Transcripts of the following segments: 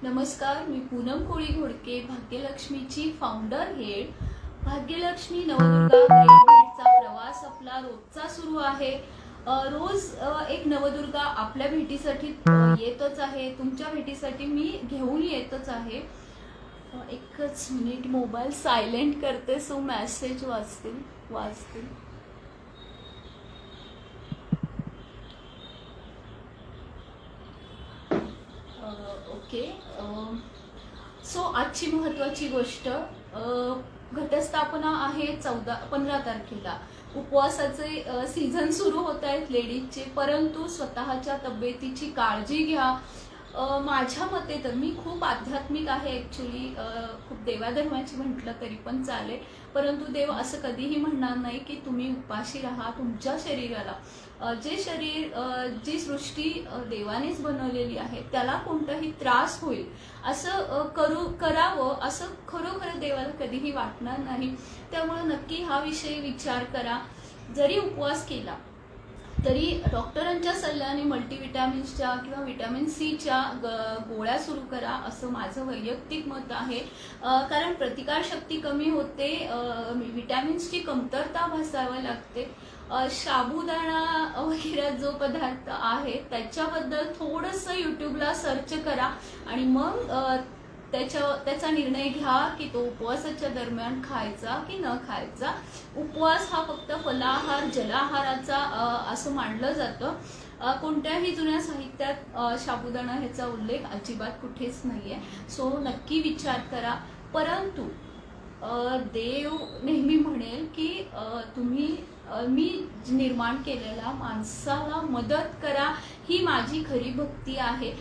नमस्कार, मी पूनम कोळी घोडके, भाग्यलक्ष्मीची founder head. Bhagyalakshmi Navdurga great भेटचा प्रवास आपला रोजचा सुरू आहे. रोज एक नवदुर्गा आपल्या भेटीसाठी येतच आहे. तुमच्या भेटीसाठी मी घेऊन येतच आहे. एकच मिनिट, मोबाईल सायलेंट करते सो मेसेज वाचतील. ओके. सो आजची महत्त्वाची गोष्ट, घटस्थापना आहे 15 तारखेला. उपवासाचे सीझन सुरू होत आहेत लेडीजचे, परंतु स्वतःच्या तब्येतीची काळजी घ्या. माझ्या मते तर मी खूप आध्यात्मिक आहे ॲक्च्युली, खूप देवाधर्माची म्हटलं तरी पण चालेल, परंतु देव असं कधीही म्हणणार नाही की तुम्ही उपाशी राहा. तुमच्या शरीराला जे शरीर, जी सृष्टी देवानेच बनवलेली आहे त्याला कोणताही त्रास होईल असं करावं असं खरोखर देवाला कधीही वाटणार नाही. त्यामुळे नक्की हा विषय विचार करा. जरी उपवास केला तरी डॉक्टरांच्या सल्ल्याने मल्टीविटॅमिन्सच्या किंवा व्हिटॅमिन सीच्या गोळ्या सुरू करा असं माझं वैयक्तिक मत आहे. कारण प्रतिकारशक्ती कमी होते, व्हिटॅमिन्सची कमतरता भासावं लागते. साबुदाणा वगैरे जो पदार्थ आहे त्याच्याबद्दल थोडंसं यूट्यूबला सर्च करा आणि मग त्याचा निर्णय घ्या की तो उपवासाच्या दरम्यान खायचा की न खायचा. उपवास हा फक्त फलाहार जलाहाराचा असं मानलं जातं. कोणत्याही जुन्या साहित्यात साबुदाणा ह्याचा उल्लेख अजिबात कुठेच नाहीये. सो नक्की विचार करा. परंतु देव नेहमी म्हणेल की तुम्ही मी निर्माण केलेल्या माणसाला मदत करा, ही माझी खरी भक्ती आहे.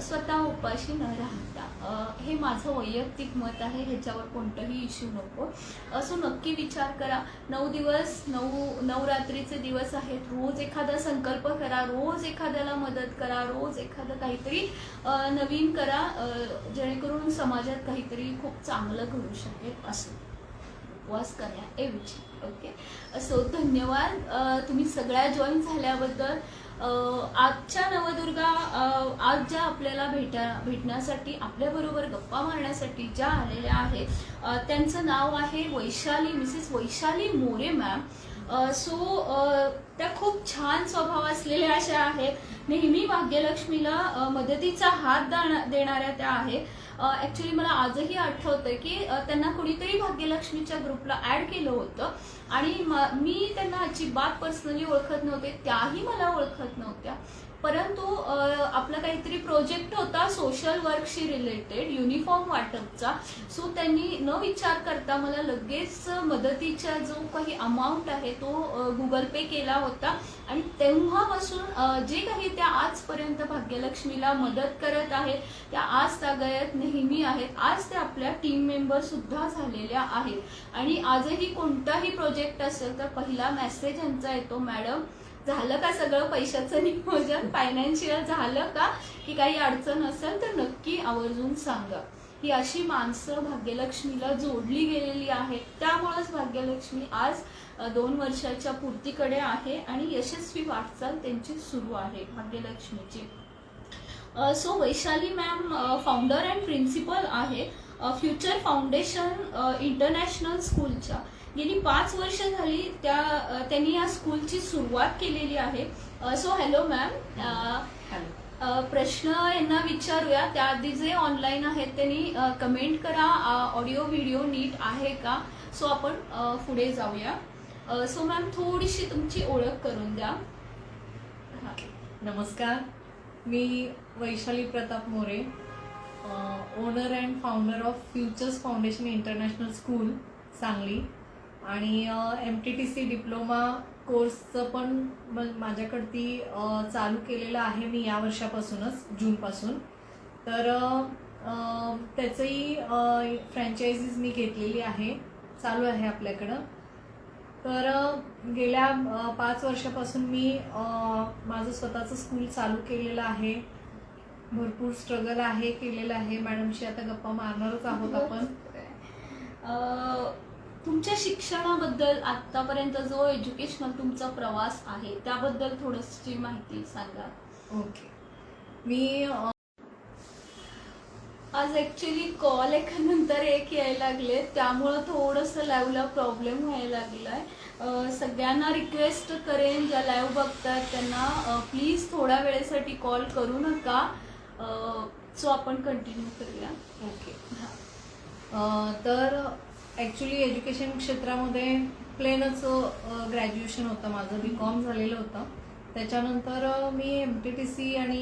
स्वतः उपाशी न राहता, हे माझं वैयक्तिक मत आहे. ह्याच्यावर कोणताही इश्यू नको. असो नक्की विचार करा. 9 दिवस नवरात्रीचे दिवस आहेत. रोज एखादा संकल्प करा, रोज एखाद्याला मदत करा, रोज एखादं काहीतरी नवीन करा, जेणेकरून समाजात काहीतरी खूप चांगलं घडू शकेल असं उपवास करण्याऐवजी. ओके. सो धन्यवाद तुम्ही सगळ्या जॉईन झाल्याबद्दल. आजच्या नवदुर्गा आज ज्या आपल्याला भेटण्यासाठी, आपल्याबरोबर गप्पा मारण्यासाठी ज्या आलेल्या आहेत, त्यांचं नाव आहे Mrs Vaishali More ma'am. So त्या खूप छान स्वभाव असलेल्या अशा आहेत. नेहमी भाग्यलक्ष्मीला मदतीचा हात देणाऱ्या त्या आहेत. ॲक्च्युली मला आजही आठवतंय की त्यांना कुणीतरी भाग्यलक्ष्मीच्या ग्रुपला ॲड केलं होतं आणि मी त्यांना अजिबात पर्सनली ओळखत नव्हते, त्याही मला ओळखत नव्हत्या. परंतु आपला काहीतरी प्रोजेक्ट होता सोशल वर्कशी रिलेटेड, युनिफॉर्म वाटपचा. सो त्यांनी न विचार करता मला लगेच मदतीचा जो काही अमाऊंट आहे तो गुगल पे केला होता आणि तेव्हापासून जे काही त्या आजपर्यंत भाग्यलक्ष्मीला मदत करत आहेत, त्या आज तागायत नेहमी आहेत. आज त्या आपल्या टीम मेंबर सुद्धा झालेल्या आहेत आणि आजही कोणताही प्रोजेक्ट असेल तर पहिला मेसेज यांचा येतो, मॅडम झालं का सगळं पैशाचं नियोजन, फायनान्शियल झालं का, की काही अडचण असेल तर नक्की आवर्जून सांगा. ही अशी माणसं भाग्यलक्ष्मीला जोडली गेलेली आहेत. त्यामुळेच भाग्यलक्ष्मी आज 2 वर्षाच्या पूर्तीकडे आहे आणि यशस्वी वाटचाल त्यांची सुरू आहे भाग्यलक्ष्मीची. So Vaishali ma'am founder and principal आहे फ्युचर फाउंडेशन इंटरनॅशनल स्कूलच्या. गेली 5 वर्ष झाली त्यांनी या स्कूलची सुरुवात केलेली आहे. So hello ma'am. प्रश्न यांना विचारूया. त्याआधी जे ऑनलाईन आहेत त्यांनी कमेंट करा, ऑडिओ व्हिडिओ नीट आहे का. सो आपण पुढे जाऊया. सो मॅम थोडीशी तुमची ओळख करून द्या. नमस्कार, मी Vaishali Pratap More, owner and founder of futures foundation international school Sangli आणि MTTC डिप्लोमा कोर्सचं पण माझ्याकडती चालू केलेलं आहे मी या वर्षापासूनच, जूनपासून. तर त्याचंही फ्रँचायझीज मी घेतलेली आहे, चालू आहे आपल्याकडं. तर गेल्या 5 वर्षापासून मी माझं स्वतःचं स्कूल चालू केलेलं आहे. भरपूर स्ट्रगल केलेलं आहे. मॅडमशी आता गप्पा मारणारच आहोत आपण. तुमच्या शिक्षणाबद्दल आतापर्यंत जो एज्युकेशनल तुमचा प्रवास आहे त्याबद्दल थोडीशी माहिती सांगा. ओके. मी आज ॲक्च्युली कॉल एकानंतर एक यायला लागले, त्यामुळं थोडंसं लाईव्हला प्रॉब्लेम व्हायला लागलाय. सगळ्यांना रिक्वेस्ट करेन ज्या लाईव्ह बघतात त्यांना प्लीज थोड्या वेळेसाठी कॉल करू नका. सो आपण कंटिन्यू करूया. ओके. तर ॲक्च्युली एज्युकेशन क्षेत्रामध्ये प्लेनच ग्रॅज्युएशन होतं माझं, BCom झालेलं होतं. त्याच्यानंतर मी MTTC आणि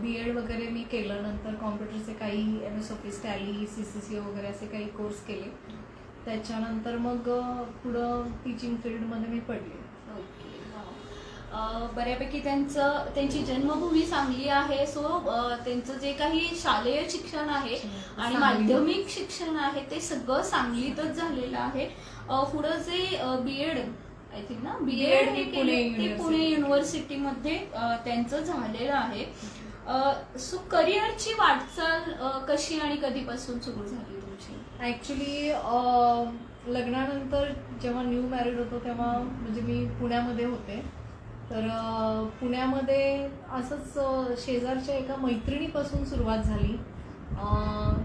BEd वगैरे मी केलं. नंतर कॉम्प्युटरचे काही MS ऑफिस, टॅली, CCC वगैरे असे काही कोर्स केले. त्याच्यानंतर मग पुढं टीचिंग फील्डमध्ये मी पडले. बऱ्यापैकी त्यांची जन्मभूमी सांगली आहे. सो त्यांचं जे काही शालेय शिक्षण आहे आणि माध्यमिक शिक्षण आहे ते सगळं सांगलीतच झालेलं आहे. पुढं जे BEd आय थिंक ना BEd हे केले ते पुणे युनिव्हर्सिटीमध्ये त्यांचं झालेलं आहे. सो करिअरची वाटचाल कशी आणि कधीपासून सुरू झाली तुमची? ॲक्च्युली लग्नानंतर जेव्हा न्यू मॅरिड होतो तेव्हा म्हणजे मी पुण्यामध्ये होते. तर पुण्यामध्ये असंच शेजारच्या एका मैत्रिणीपासून सुरुवात झाली.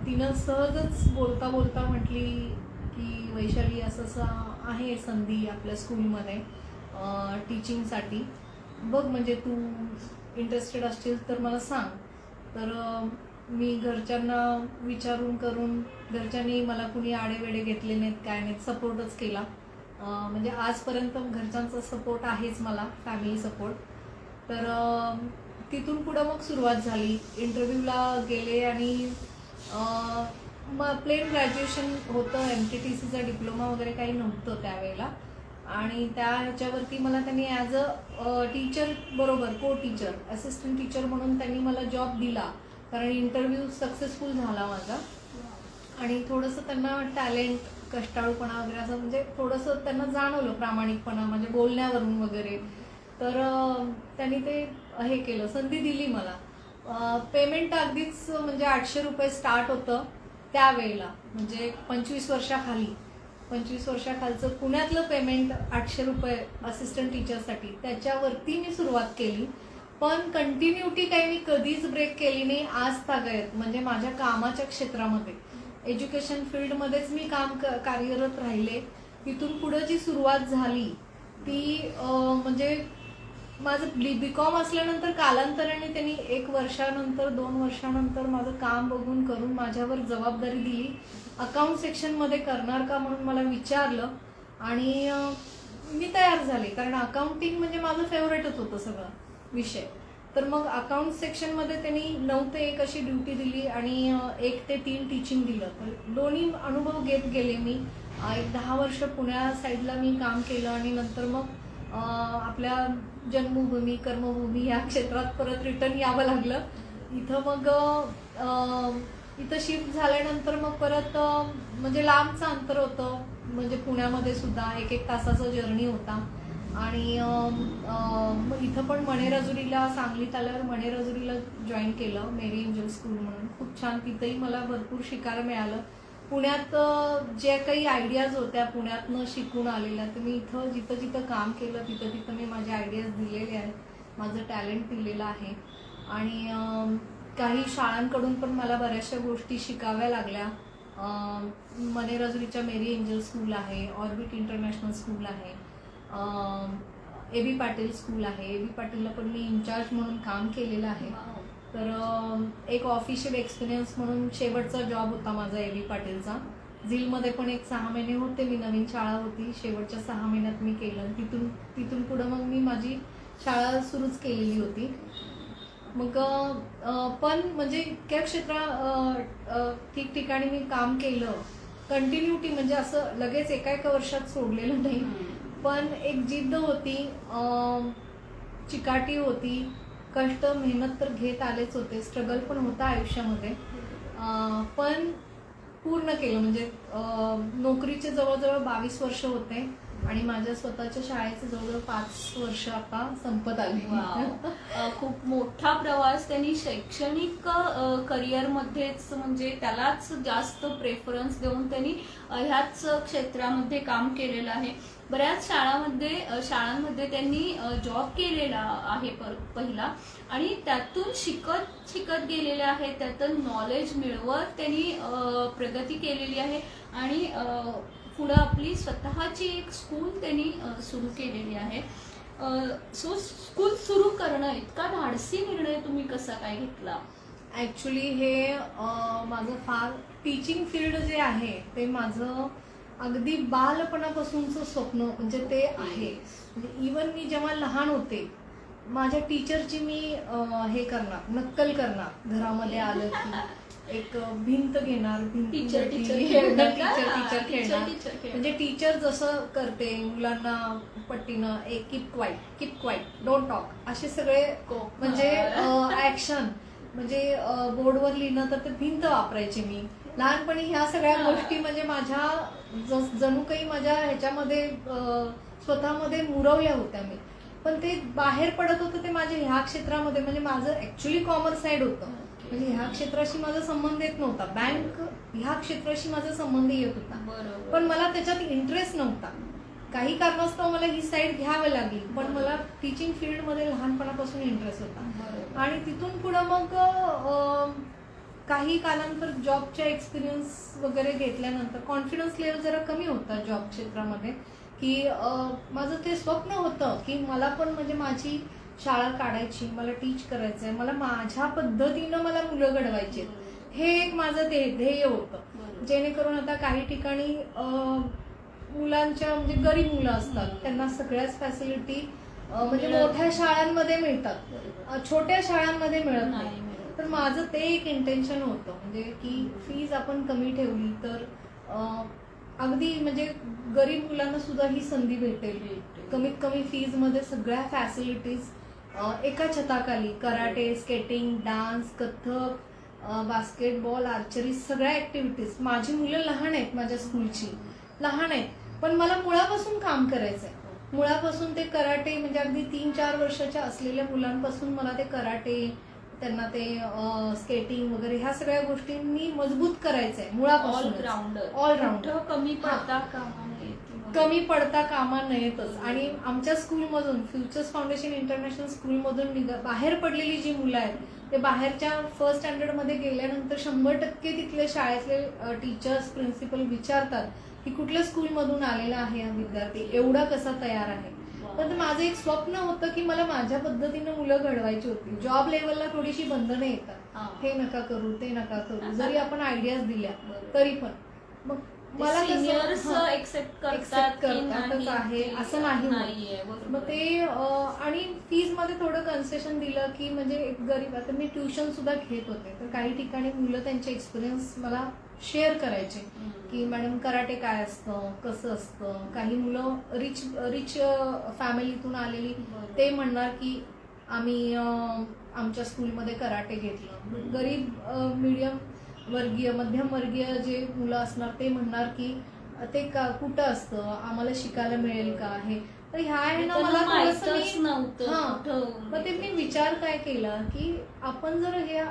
तिनं सहजच बोलता बोलता म्हटली की वैशाली असं असं आहे संधी आपल्या स्कूलमध्ये टीचिंगसाठी, बघ म्हणजे तू इंटरेस्टेड असशील तर मला सांग. तर मी घरच्यांना विचारून करून घरच्यांनी मला कुणी आडेवेडे घेतले नाहीत, काय नाहीत, सपोर्टच केला. म्हणजे आजपर्यंत घरच्यांचा सपोर्ट आहेच मला, फॅमिली सपोर्ट. तर तिथून पुढं मग सुरुवात झाली. इंटरव्ह्यूला गेले आणि मग प्लेन ग्रॅज्युएशन होतं. MTTCचा डिप्लोमा वगैरे काही नव्हतं त्यावेळेला. आणि त्या ह्याच्यावरती मला त्यांनी ॲज अ टीचर बरोबर को टीचर असिस्टंट टीचर म्हणून त्यांनी मला जॉब दिला, कारण इंटरव्ह्यू सक्सेसफुल झाला माझा. आणि थोडंसं त्यांना टॅलेंट, कष्टाळूपणा वगैरे असं म्हणजे थोडंसं त्यांना जाणवलं, प्रामाणिकपणा म्हणजे बोलण्यावरून वगैरे. तर त्यांनी ते हे केलं, संधी दिली मला. पेमेंट अगदीच म्हणजे 800 रुपये स्टार्ट होतं त्यावेळेला, म्हणजे 25 वर्षाखालचं पुण्यातलं पेमेंट 800 रुपये असिस्टंट टीचरसाठी. त्याच्यावरती मी सुरुवात केली. पण कंटिन्युटी काही मी कधीच ब्रेक केली नाही आज तागायत. म्हणजे माझ्या कामाच्या क्षेत्रामध्ये एज्युकेशन फील्डमध्येच मी कार्यरत राहिले. तिथून पुढं जी सुरुवात झाली ती म्हणजे माझं BCom असल्यानंतर कालांतराने त्यांनी 1 वर्षानंतर 2 वर्षानंतर माझं काम बघून करून माझ्यावर जबाबदारी दिली. अकाउंट सेक्शनमध्ये करणार का म्हणून मला विचारलं आणि मी तयार झाले, कारण अकाउंटिंग म्हणजे माझं फेवरेटच होतं सगळं विषय. तर मग अकाउंट सेक्शनमध्ये त्यांनी 9 ते 1 अशी ड्युटी दिली आणि 1 ते 3 टीचिंग दिलं. तर दोन्ही अनुभव घेत गेले मी. एक 10 वर्ष पुण्या साईडला मी काम केलं आणि नंतर मग आपल्या जन्मभूमी, कर्मभूमी या क्षेत्रात परत रिटर्न यावं लागलं. इथं मग इथं शिफ्ट झाल्यानंतर मग परत म्हणजे लांबचं अंतर होतं, म्हणजे पुण्यामध्ये सुद्धा 1-1 तासाचा जर्नी होता. आणि मग इथं पण मणेराजुरीला, सांगलीत आल्यावर मणेराजुरीला जॉईन केलं, मेरी एंजल स्कूल म्हणून. खूप छान, तिथंही मला भरपूर शिकायला मिळालं. पुण्यात ज्या काही आयडियाज होत्या पुण्यातनं शिकून आलेल्या, तर मी इथं जिथं जिथं काम केलं तिथं मी माझे आयडियाज दिलेले आहेत, माझं टॅलेंट दिलेलं आहे. आणि काही शाळांकडून पण मला बऱ्याचशा गोष्टी शिकाव्या लागल्या. मणेराजुरीच्या मेरी एंजल स्कूल आहे, ऑर्बिट इंटरनॅशनल स्कूल आहे, AB पाटील स्कूल आहे. AB पाटीलला पण मी इन्चार्ज म्हणून काम केलेलं आहे. तर एक ऑफिशियल एक्सपिरियन्स म्हणून शेवटचा जॉब होता माझा AB पाटीलचा. झीलमध्ये पण एक 6 महिने होते मी, नवीन शाळा होती, शेवटच्या 6 महिन्यात मी केलं. तिथून पुढं मग मी माझी शाळा सुरूच केलेली होती. मग पण म्हणजे इतक्या ठिकठिकाणी मी काम केलं, कंटिन्युटी म्हणजे असं लगेच एका वर्षात सोडलेलं नाही. पण एक जिद्द होती, चिकाटी होती, कष्ट मेहनत तर घेत आलेच होते, स्ट्रगल पण होता आयुष्यामध्ये. पण पूर्ण केलं. म्हणजे नोकरीचे जवळजवळ 22 वर्ष होते आणि माझ्या स्वतःच्या शाळेचे जवळजवळ 5 वर्ष आता संपत आली. खूप मोठा प्रवास त्यांनी शैक्षणिक करिअर मध्येच म्हणजे त्यालाच जास्त प्रेफरन्स देऊन त्यांनी ह्याच क्षेत्रामध्ये काम केलेलं आहे. बऱ्याच शाळांमध्ये त्यांनी जॉब केलेला आहे पहिला, आणि त्यातून शिकत गेलेले आहे, त्यातून नॉलेज मिळवत त्यांनी प्रगती केलेली आहे आणि पुढे आपली स्वतःची एक स्कूल त्यांनी सुरू केलेली आहे. सो स्कूल सुरू करणं इतका धाडसी निर्णय तुम्ही कसा काय घेतला? ऍक्च्युली हे माझं फार टीचिंग फील्ड जे आहे ते माझं अगदी बालपणापासूनचं स्वप्न म्हणजे ते आहे. म्हणजे इवन मी जेव्हा लहान होते माझ्या टीचरची मी हे करणार, नक्कल करणार. घरामध्ये आलं की एक भिंत घेणार, टीचर खेळणार. म्हणजे टीचर जसं करते मुलांना पट्टीनं एक कीप क्वाईट डोंट टॉक असे सगळे म्हणजे ऍक्शन म्हणजे बोर्डवर लिहिणं, तर ते भिंत वापरायचे मी लहानपणी. ह्या सगळ्या गोष्टी म्हणजे माझ्या जणू काही माझ्या ह्याच्यामध्ये स्वतःमध्ये मुरवल्या होत्या मी. पण ते बाहेर पडत होतं ते माझ्या ह्या क्षेत्रामध्ये. म्हणजे माझं ऍक्च्युली कॉमर्स साइड होतं, म्हणजे ह्या क्षेत्राशी माझा संबंध येत नव्हता. बँक ह्या क्षेत्राशी माझा संबंध येत होता, पण मला त्याच्यात इंटरेस्ट नव्हता. काही कारणास्तव मला ही साईड घ्यावी लागली, पण मला टीचिंग फील्डमध्ये लहानपणापासून इंटरेस्ट होता. आणि तिथून पुढं मग काही कालानंतर जॉबच्या एक्सपिरियन्स वगैरे घेतल्यानंतर कॉन्फिडन्स लेवल जरा कमी होता जॉब क्षेत्रामध्ये, की माझं ते स्वप्न होतं की मला पण म्हणजे माझी शाळा काढायची, मला टीच करायचंय, मला माझ्या पद्धतीनं मला मुलं घडवायची, हे एक माझं ध्येय होतं. जेणेकरून आता काही ठिकाणी मुलांच्या म्हणजे गरीब मुलं असतात त्यांना सगळ्याच फॅसिलिटी म्हणजे मोठ्या शाळांमध्ये मिळतात, छोट्या शाळांमध्ये मिळत नाही. तर माझं ते एक इंटेन्शन होतं म्हणजे की फीज आपण कमी ठेवली तर अगदी म्हणजे गरीब मुलांना सुद्धा ही संधी भेटेल. कमीत कमी फीज मध्ये सगळ्या फॅसिलिटीज एका छताखाली, karate, skating, dance, Kathak, basketball, archery, सगळ्या ऍक्टिव्हिटीज. माझी मुलं लहान आहेत, माझ्या स्कूलची लहान आहेत, पण मला मुळापासून काम करायचंय. मुळापासून ते कराटे म्हणजे अगदी 3-4 वर्षाच्या असलेल्या मुलांपासून मला ते कराटे, त्यांना ते स्केटिंग वगैरे ह्या सगळ्या गोष्टींनी मजबूत करायचंय मुळापासून. ऑलराऊंडर कमी पडता कामा नयेतच. आणि आमच्या स्कूलमधून फ्युचर्स फाउंडेशन इंटरनॅशनल स्कूलमधून बाहेर पडलेली जी मुलं आहेत ते बाहेरच्या फर्स्ट स्टँडर्ड मध्ये गेल्यानंतर 100% तिथले शाळेतले टीचर्स, प्रिन्सिपल विचारतात की कुठल्या स्कूलमधून आलेला आहे हा विद्यार्थी, एवढा कसा तयार आहे. पण माझं एक स्वप्न होतं की मला माझ्या पद्धतीने मुलं घडवायची होती. जॉब लेवलला थोडीशी बंधनं येतात, हे नका करू, ते नका करू, जरी आपण आयडियाज दिल्या तरी पण मग मला एक्सेप्ट करतातच आहे असं नाही. मग ते आणि फीज मध्ये थोडं कन्सेशन दिलं की म्हणजे एक गरीब, आता मी ट्युशन सुद्धा घेत होते तर काही ठिकाणी मुलं त्यांचे एक्सपिरियन्स मला शेअर करायचे की मॅडम कराटे काय असतं, कसं असतं. काही मुलं रिच फॅमिलीतून आलेली ते म्हणणार की आम्ही आमच्या स्कूलमध्ये कराटे घेतलं. गरीब मीडियम वर्गीय, मध्यम वर्गीय जे मुलं असणार ते म्हणणार की ते कुठं असतं, आम्हाला शिकायला मिळेल का हे. तर ह्या मला मग ते मी विचार काय केला की आपण जर ह्या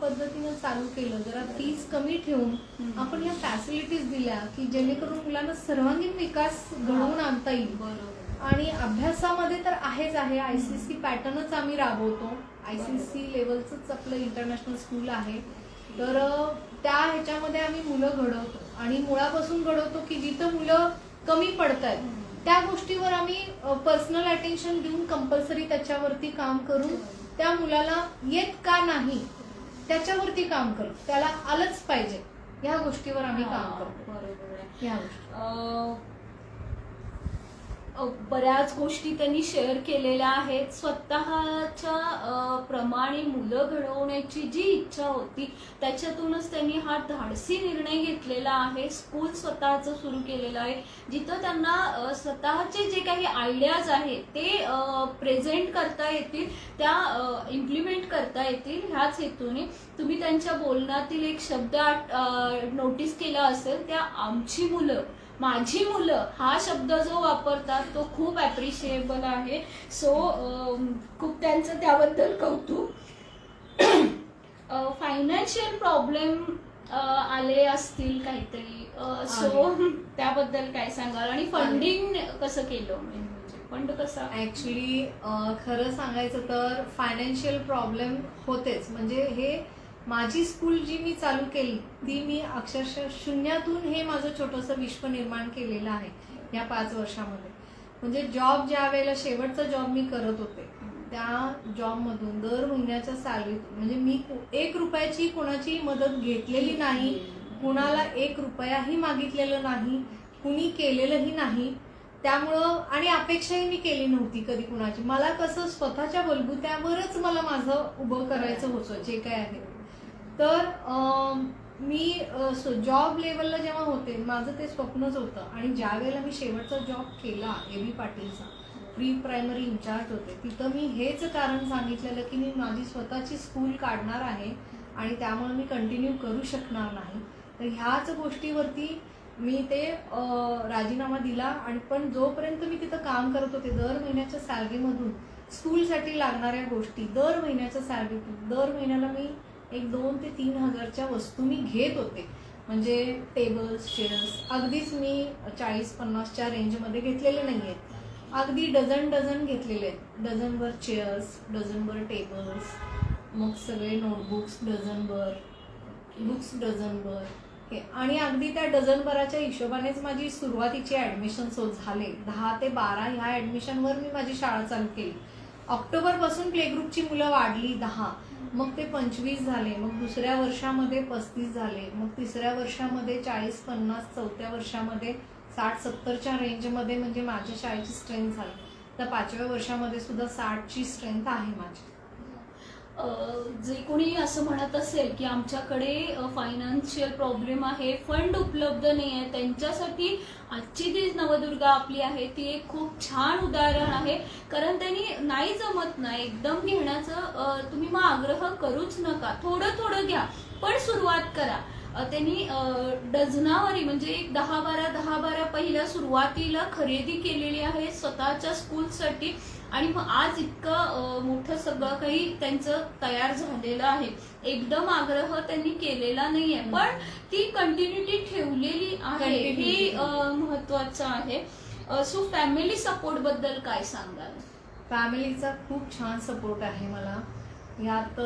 पद्धतीनं चालू केलं, जरा फीज कमी ठेवून आपण ह्या फॅसिलिटीज दिल्या की जेणेकरून मुलांना सर्वांगीण विकास घडवून आणता येईल. आणि अभ्यासामध्ये तर आहेच आहे, आयसीएससी पॅटर्नच आम्ही राबवतो. आयसीएससी लेवलच आपलं इंटरनॅशनल स्कूल आहे, तर त्या ह्याच्यामध्ये आम्ही मुलं घडवतो आणि मुळापासून घडवतो की जिथं मुलं कमी पडतायत त्या गोष्टीवर आम्ही पर्सनल अटेन्शन देऊन कंपल्सरी त्याच्यावरती काम करून त्या मुलाला येत का नाही त्याच्यावरती काम करू, त्याला आलंच पाहिजे ह्या गोष्टीवर आम्ही काम करतो. ह्या गोष्टी बऱ्याच गोष्टी त्यांनी शेअर केलेल्या आहेत. स्वतःच्या प्रमाणे मुलं घडवण्याची जी इच्छा होती त्याच्यातूनच त्यांनी हा धाडसी निर्णय घेतलेला आहे. स्कूल स्वतःचं सुरू केलेलं आहे जिथं त्यांना स्वतःचे जे काही आयडियाज आहेत ते प्रेझेंट करता येतील, त्या इम्प्लिमेंट करता येतील. ह्याच हेतूने तुम्ही त्यांच्या बोलण्यातील एक शब्द नोटीस केला असेल, त्या आमची मुलं माझी मुलं हा शब्द जो वापरतात तो खूप ॲप्रिशिएबल आहे. सो खूप त्यांचं त्याबद्दल कौतुक. फायनान्शियल प्रॉब्लेम आले असतील काहीतरी, सो त्याबद्दल काय सांगाल आणि फंडिंग कसं केलं, म्हणजे फंड कसा? ऍक्च्युली खरं सांगायचं तर फायनान्शियल प्रॉब्लेम होतेच. म्हणजे हे माझी स्कूल जी मी चालू केली ती मी अक्षरशः शून्यातून हे माझं छोटंसं विश्व निर्माण केलेलं आहे या 5 वर्षामध्ये. म्हणजे जॉब ज्या वेळेला शेवटचा जॉब मी करत होते त्या जॉबमधून दर महिन्याच्या सॅलरीत म्हणजे मी 1 रुपयाची कोणाची मदत घेतलेली नाही, कुणाला 1 रुपयाही मागितलेलं नाही, कुणी केलेलंही नाही. त्यामुळं आणि अपेक्षाही मी केली नव्हती कधी कुणाची. मला कसं स्वतःच्या बलबुत्यावरच मला माझं उभं करायचं होतं जे काय आहे. तर मी जॉब लेवलला जेव्हा होते माझं ते स्वप्नच होतं. आणि ज्या वेळेला मी शेवटचा जॉब केला AB पाटीलचा, प्री प्रायमरी इन्चार्ज होते, तिथं मी हेच कारण सांगितलेलं की मी माझी स्वतःची स्कूल काढणार आहे आणि त्यामुळे मी कंटिन्यू करू शकणार नाही. तर ह्याच गोष्टीवरती मी ते राजीनामा दिला. आणि पण जोपर्यंत मी तिथं काम करत होते दर महिन्याच्या सॅलरीमधून स्कूलसाठी लागणाऱ्या गोष्टी दर महिन्याच्या सॅलरीतून दर महिन्याला मी 2 ते 3 हजारच्या वस्तू मी घेत होते. म्हणजे टेबल्स, चेअर्स अगदीच मी 40-50च्या रेंजमध्ये घेतलेले नाही आहेत, अगदी डझन घेतलेले आहेत. डझनभर चेअर्स, डझनभर टेबल्स, मग सगळे नोटबुक्स डझनभर, बुक्स डझनभर हे. आणि अगदी त्या डझनभराच्या हिशोबानेच माझी सुरुवातीची ऍडमिशन झाले. 10 ते 12 ह्या ऍडमिशनवर मी माझी शाळा चालू केली. ऑक्टोबरपासून प्ले ग्रुपची मुलं वाढली 10, मग ते 25 झाले, मग दुसऱ्या वर्षामध्ये 35 झाले, मग तिसऱ्या वर्षामध्ये 40-50, चौथ्या वर्षामध्ये 60-70च्या रेंजमध्ये म्हणजे माझ्या शाळेची स्ट्रेंथ झाली. तर 5व्या वर्षामध्ये सुद्धा 60ची स्ट्रेंथ आहे माझी. जे कोणी असं म्हणत असेल की आमच्याकडे फायनान्शियल प्रॉब्लेम आहे, फंड उपलब्ध नाही आहे, त्यांच्यासाठी आजची जी नवदुर्गा आपली आहे ती एक खूप छान उदाहरण आहे. कारण त्यांनी नाही जमत नाही एकदम घेण्याचं, तुम्ही मग आग्रह करूच नका, थोडं थोडं घ्या पण सुरुवात करा. त्यांनी डझनावारी म्हणजे एक 10-12 पहिल्या सुरुवातीला खरेदी केलेली आहे स्वतःच्या स्कूलसाठी. आणि मग आज इतकं मोठं सगळं काही त्यांचं तयार झालेलं आहे. एकदम आग्रह त्यांनी केलेला नाहीये, पण ती कंटिन्युटी ठेवलेली आहे, हे महत्वाचं आहे. सो फॅमिली सपोर्ट बद्दल काय सांगाल? फॅमिलीचा खूप छान सपोर्ट आहे मला यात.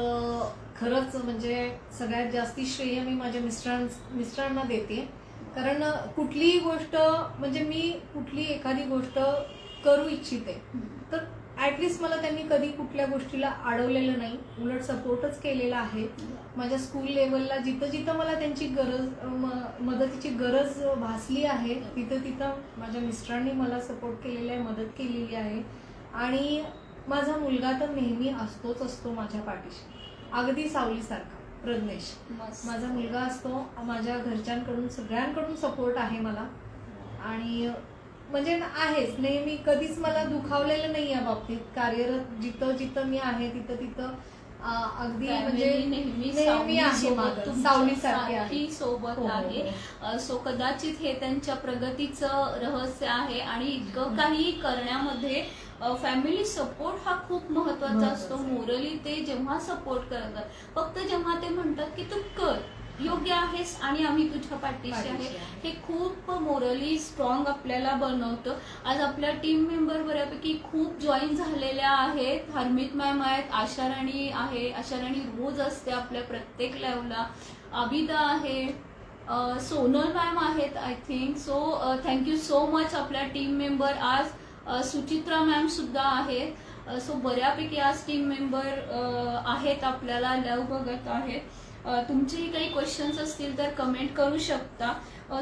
खरंच म्हणजे सगळ्यात जास्ती श्रेय मी माझ्या मिस्टरांना देते. कारण कुठलीही गोष्ट म्हणजे मी कुठली एखादी गोष्ट करू इच्छिते तर ऍटलिस्ट मला त्यांनी कधी कुठल्या गोष्टीला अडवलेलं नाही, उलट सपोर्टच केलेला आहे. माझ्या स्कूल लेवलला जिथं जिथं मला त्यांची मदतीची गरज भासली आहे तिथं माझ्या मिस्टरांनी मला सपोर्ट केलेला आहे, मदत केलेली आहे. आणि माझा मुलगा तर नेहमी असतो माझ्या पाठीशी, अगदी सावलीसारखा. प्रज्ञेश माझा मुलगा असतो. माझ्या घरच्यांकडून सगळ्यांकडून सपोर्ट आहे मला. आणि म्हणजे आहेच, नेहमी कधीच मला दुखावलेलं नाही या बाबतीत. कार्यरत जिथं जिथं मी आहे तिथं अगदी म्हणजे नेहमी आहे माझं, सावलीसारखी सोबत आहे. सो कदाचित हे त्यांच्या प्रगतीचं रहस्य आहे. आणि इतकं काही करण्यामध्ये फॅमिली सपोर्ट हा खूप महत्वाचा असतो. मोरली ते जेव्हा सपोर्ट करतात, फक्त जेव्हा ते म्हणतात की तू कर, योग्य आहेस आणि आम्ही तुझ्या पाठीशी आहे, हे खूप मोरली स्ट्रॉंग आपल्याला बनवतं. आज आपल्या टीम मेंबर बऱ्यापैकी खूप जॉईन झालेल्या आहेत. हरमित मॅम आहेत, आशा राणी आहे, आशा राणी रोज असते आपल्या प्रत्येक लाईव्हला, आबिदा आहे, सोनल मॅम आहेत I think. So thank you so much आपल्या टीम मेंबर. आज सुचित्रा मॅम सुद्धा आहेत. सो बऱ्यापैकी आज टीम मेंबर आहेत आपल्याला लाईव्ह बघत आहेत. तुमचेही काही क्वेश्चन्स असतील तर कमेंट करू शकता.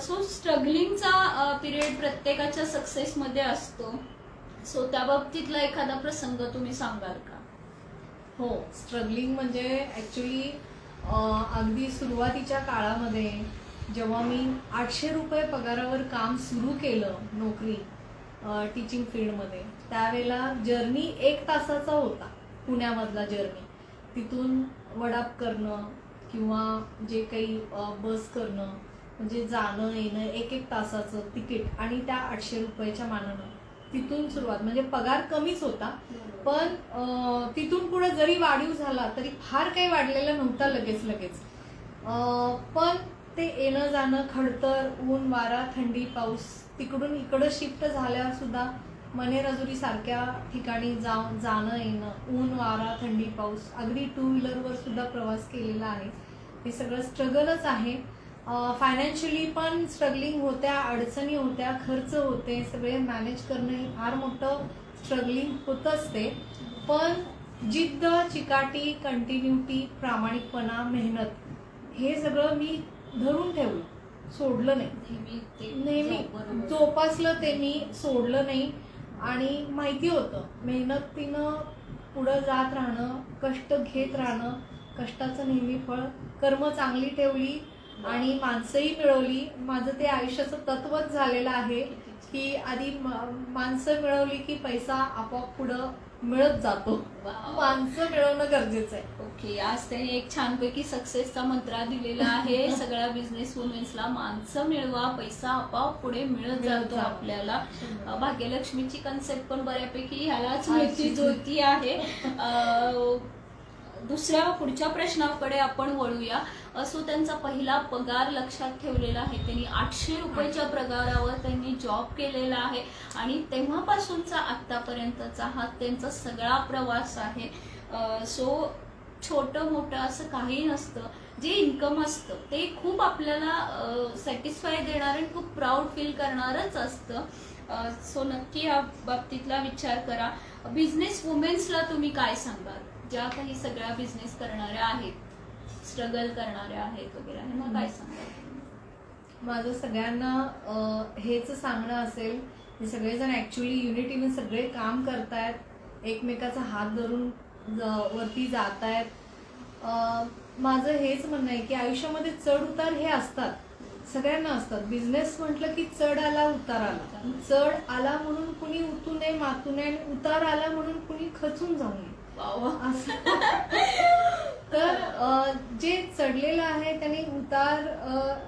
सो स्ट्रगलिंगचा पिरियड प्रत्येकाच्या सक्सेसमध्ये असतो. सो त्या बाबतीतला एखादा प्रसंग तुम्ही सांगाल का? हो, स्ट्रगलिंग म्हणजे ऍक्च्युली अगदी सुरुवातीच्या काळामध्ये जेव्हा मी 800 रुपये पगारावर काम सुरू केलं, नोकरी टीचिंग फील्डमध्ये, त्यावेळेला जर्नी 1 तासाचा होता. पुण्यामधला जर्नी, तिथून वडाप करणं किंवा जे काही बस करणं, म्हणजे जाणं येणं 1-1 तासाचं तिकीट आणि त्या 800 रुपयाच्या मानानं तिथून सुरुवात. म्हणजे पगार कमीच होता, पण तिथून पुढे जरी वाढीव झाला तरी फार काही वाढलेला नव्हता लगेच. पण ते येणं जाणं, खडतर, ऊन वारा, थंडी, पाऊस, तिकडून इकडं शिफ्ट झाल्यावर सुद्धा मनेराजुरी सारख्या ठिकाणी जाणं येणं, ऊन वारा, थंडी, पाऊस, अगदी 2 व्हीलरवर सुद्धा प्रवास केलेला आहे. हे सगळं स्ट्रगलच आहे. फायनान्शियली पण स्ट्रगलिंग होत्या, अडचणी होत्या, खर्च होते, सगळे मॅनेज करणं हे फार मोठं स्ट्रगलिंग होतंच ते. पण जिद्द, चिकाटी, कंटिन्युटी, प्रामाणिकपणा, मेहनत हे सगळं मी धरून ठेवलं, सोडलं नाही. नेहमी जोपासलं ते, मी सोडलं नाही. आणि माहिती होतं मेहनतीनं पुढं जात राहणं, कष्ट घेत राहणं, कष्टाचं नेहमी फळ. कर्म चांगली ठेवली आणि माणसंही मिळवली. माझं ते आयुष्याचं तत्वच झालेलं आहे की आधी माणसं मिळवली की पैसा आपोआप पुढं मिळत जातो. माणसं मिळवणं गरजेचं आहे. ओके, आज त्यांनी एक छानपैकी सक्सेसचा मंत्र दिलेला आहे सगळ्या बिझनेस वुमेन्सला. माणसं मिळवा, पैसा आपोआप पुढे मिळत जातो आपल्याला. भाग्यलक्ष्मीची कन्सेप्ट पण बऱ्यापैकी ह्यालाच मिळती जुळती आहे. पुढच्या प्रश्नाकडे आपण वळूया. असो, त्यांचा पहिला पगार लक्षात ठेवलेला आहे. त्यांनी 800 रुपयाच्या पगारावर त्यांनी जॉब केलेला आहे आणि तेव्हापासूनचा आतापर्यंतचा हा त्यांचा सगळा प्रवास आहे. सो छोटं मोठं असं काही नसतं. जे इन्कम असतं ते खूप आपल्याला सॅटिस्फाय देणार आणि खूप प्राऊड फील करणारच असतं. सो नक्की या बाबतीतला विचार करा. बिझनेस वुमेन्सला तुम्ही काय सांगाल, ज्या काही सगळ्या बिझनेस करणाऱ्या आहेत, स्ट्रगल करणाऱ्या आहेत वगैरे, ह्यांना काय सांगाल? माझं सगळ्यांना हेच सांगणं असेल की सगळेजण ऍक्च्युली युनिटीने सगळे काम करतायत, एकमेकाचा हात धरून वरती जात आहेत. माझं हेच म्हणणं आहे की आयुष्यामध्ये चढ उतार हे असतात, सगळ्यांना असतात. बिझनेस म्हटलं की चढ आला उतार आला. चढ आला म्हणून कुणी उतू नये, मातू नये, आणि उतार आला म्हणून कुणी खचून जाऊ नये. तर जे चढलेलं आहे त्यांनी उतार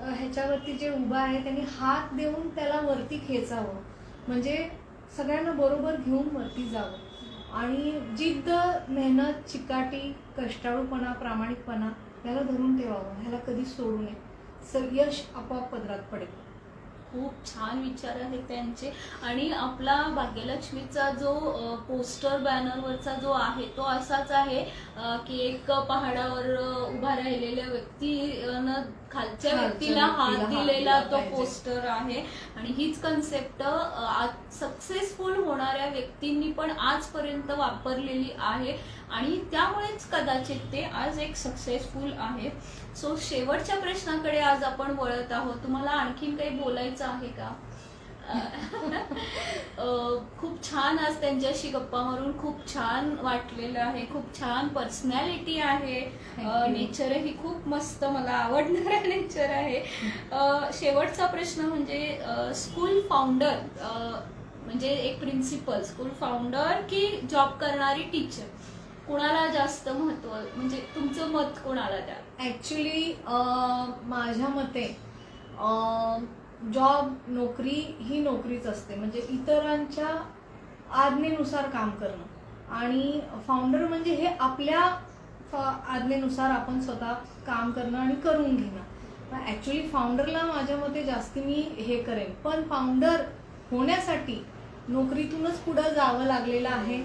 ह्याच्यावरती जे उभं आहे त्यांनी हात देऊन त्याला वरती खेचावं, म्हणजे सगळ्यांना बरोबर घेऊन वरती जावं. आणि जिद्द, मेहनत, चिकाटी, कष्टाळूपणा, प्रामाणिकपणा याला धरून ठेवावं, ह्याला कधी सोडू नये. यश आपोआप पदरात पडेल. खूप छान विचार आहेत त्यांचे. आणि आपला भाग्यलक्ष्मीचा जो पोस्टर बॅनरवरचा जो आहे तो असाच आहे की एक पहाडावर उभा राहिलेल्या व्यक्तीनं खालच्या व्यक्तीला हात दिलेला तो पोस्टर आहे. आणि हीच कन्सेप्ट सक्सेसफुल होणाऱ्या व्यक्तींनी पण आजपर्यंत वापरलेली आहे आणि त्यामुळेच कदाचित ते आज एक सक्सेसफुल आहे. सो शेवटच्या प्रश्नाकडे आज आपण वळत आहोत. तुम्हाला आणखीन काही बोलायचं आहे का? खूप छान आज त्यांच्याशी गप्पा मारून खूप छान वाटलेलं आहे. खूप छान पर्सनॅलिटी आहे, नेचरही खूप मस्त, मला आवडणारा नेचर आहे. शेवटचा प्रश्न म्हणजे स्कूल फाउंडर म्हणजे एक प्रिन्सिपल, स्कूल फाउंडर की जॉब करणारी टीचर, कुणाला जास्त महत्व, म्हणजे तुमचं मत कोणाला द्या? ऍक्च्युली माझ्या मते जॉब, नोकरी ही नोकरीच असते, म्हणजे इतरांच्या आज्ञेनुसार काम करणं. आणि फाउंडर म्हणजे हे आपल्या आज्ञेनुसार आपण स्वतः काम करणं आणि करून घेणं. ऍक्च्युली फाउंडरला माझ्या मते जास्ती मी हे करेन, पण फाउंडर होण्यासाठी नोकरीतूनच पुढे जावं लागलेलं आहे,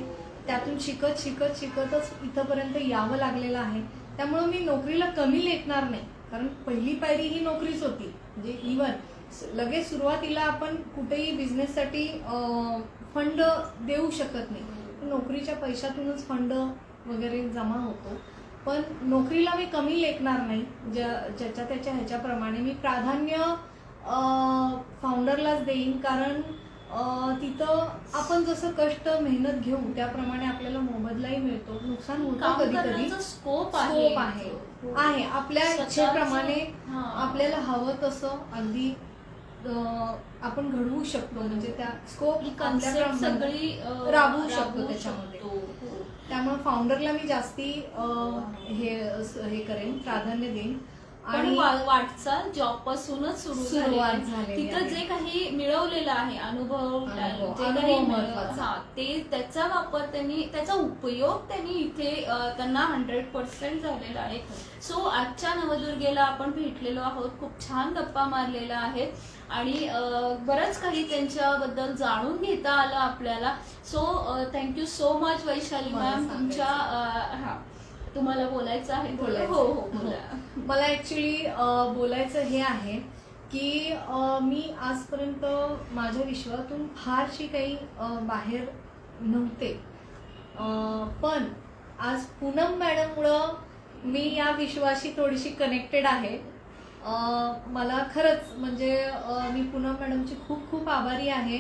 त्यातून शिकतच इथंपर्यंत यावं लागलेलं आहे. त्यामुळं मी नोकरीला कमी लेखणार नाही, कारण पहिली पायरी ही नोकरीच होती. म्हणजे इव्हन लगेच सुरुवातीला आपण कुठेही बिझनेससाठी फंड देऊ शकत नाही, नोकरीच्या पैशातूनच फंड वगैरे जमा होतो. पण नोकरीला मी कमी लेखणार नाही. ज्याच्या त्याच्या ह्याच्याप्रमाणे मी प्राधान्य फाउंडरलाच देईन, कारण तिथं आपण जसं कष्ट मेहनत घेऊ त्याप्रमाणे आपल्याला मोबदलाही मिळतो. नुकसान होतं कधी कधी, स्कोप आहे आपल्या इच्छेप्रमाणे आपल्याला हवं तसं अगदी आपण घडवू शकतो. म्हणजे त्या स्कोप सगळी राबवू शकतो त्याच्यामध्ये. त्यामुळे फाउंडरला मी जास्ती हे करेन, प्राधान्य देईन. पण आणि वाटचाल जॉब पासूनच सुरुवात झाली. झालेली तिथं आहे. जे काही मिळवलेलं आहे अनुभव जे काही महत्त्वाचा. हा ते त्याचा वापर त्यांनी त्याचा उपयोग त्यांनी इथे त्यांना 100% झालेला आहे. सो आजच्या नवदुर्गेला आपण भेटलेलो आहोत, खूप छान गप्पा मारलेल्या आहेत आणि बरंच काही त्यांच्याबद्दल जाणून घेता आलं आपल्याला. So thank you so much Vaishali मला मॅम. तुमच्या हा तुम्हाला बोलायचं आहे? बोलायचं. हो हो बोला. मला ऍक्च्युली बोलायचं हे आहे की मी आजपर्यंत माझ्या विश्वातून फारशी काही बाहेर नव्हते, पण आज पूनम मॅडममुळं मी या विश्वाशी थोडीशी कनेक्टेड आहे. मला खरंच म्हणजे मी पूनम मॅडमची खूप खूप आभारी आहे.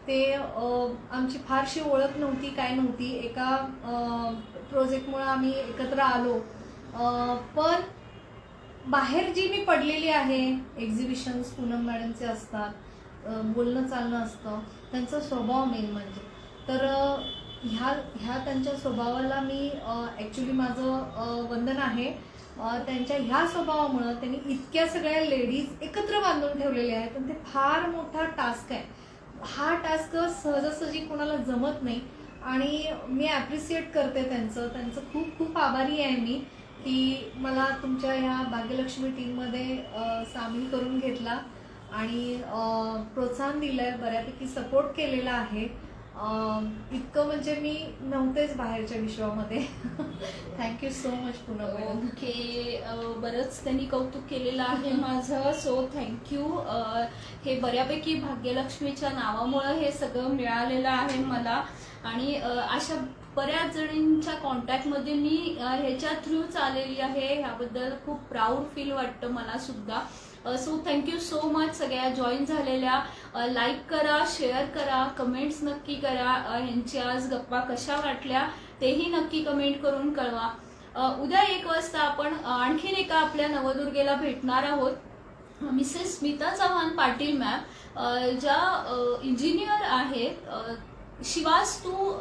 ते आमची फारशी ओळख नव्हती, काय नव्हती, एका प्रोजेक्टमुळे आम्ही एकत्र आलो, पण बाहेर जी मी पडलेली आहे, एक्झिबिशन्स पूनम मॅडमचे असतात, बोलणं चालणं असतं, त्यांचा स्वभाव मेन म्हणजे, तर ह्या त्यांच्या स्वभावाला मी ॲक्च्युली माझं वंदन आहे. त्यांच्या ह्या स्वभावामुळं त्यांनी इतक्या सगळ्या लेडीज एकत्र बांधून ठेवलेल्या आहेत आणि ते फार मोठा टास्क आहे. हा टास्क सहजासहजी कोणाला जमत नाही आणि मी ॲप्रिशिएट करते त्यांचं खूप खूप आभारी आहे मी की मला तुमच्या ह्या भाग्यलक्ष्मी टीममध्ये सामील करून घेतला आणि प्रोत्साहन दिलंय, बऱ्यापैकी सपोर्ट केलेला आहे. इतकं म्हणजे मी नव्हतेच बाहेरच्या विश्वामध्ये. Thank you so much Poonam madam. Okay, बरंच त्यांनी कौतुक केलेलं आहे माझं. So thank you. हे बऱ्यापैकी भाग्यलक्ष्मीच्या नावामुळं हे सगळं मिळालेलं आहे मला आणि अशा बऱ्याच जणींच्या कॉन्टॅक्टमध्ये मी ह्याच्या थ्रूच आलेली आहे. ह्याबद्दल खूप प्राऊड फील वाटतं मला सुद्धा. सो थँक्यू सो मच सगळ्या जॉईन झालेल्या. लाईक करा, शेअर करा, कमेंट्स नक्की करा. ह्यांची आज गप्पा कशा वाटल्या तेही नक्की कमेंट करून कळवा. उद्या 1 वाजता आपण आणखीन एका आपल्या नवदुर्गेला भेटणार आहोत. मिसेस स्मिता चव्हाण पाटील मॅम, ज्या इंजिनियर आहेत, शिवास्तू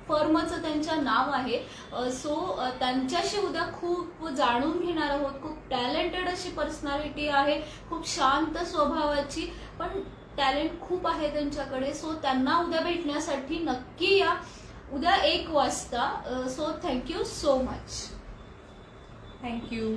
फर्मचं त्यांचं नाव आहे. सो त्यांच्याशी उद्या खूप जाणून घेणार आहोत. खूप टॅलेंटेड अशी पर्सनॅलिटी आहे, खूप शांत स्वभावाची, पण टॅलेंट खूप आहे त्यांच्याकडे. सो त्यांना उद्या भेटण्यासाठी नक्की या, उद्या 1 वाजता. So thank you so much. Thank you.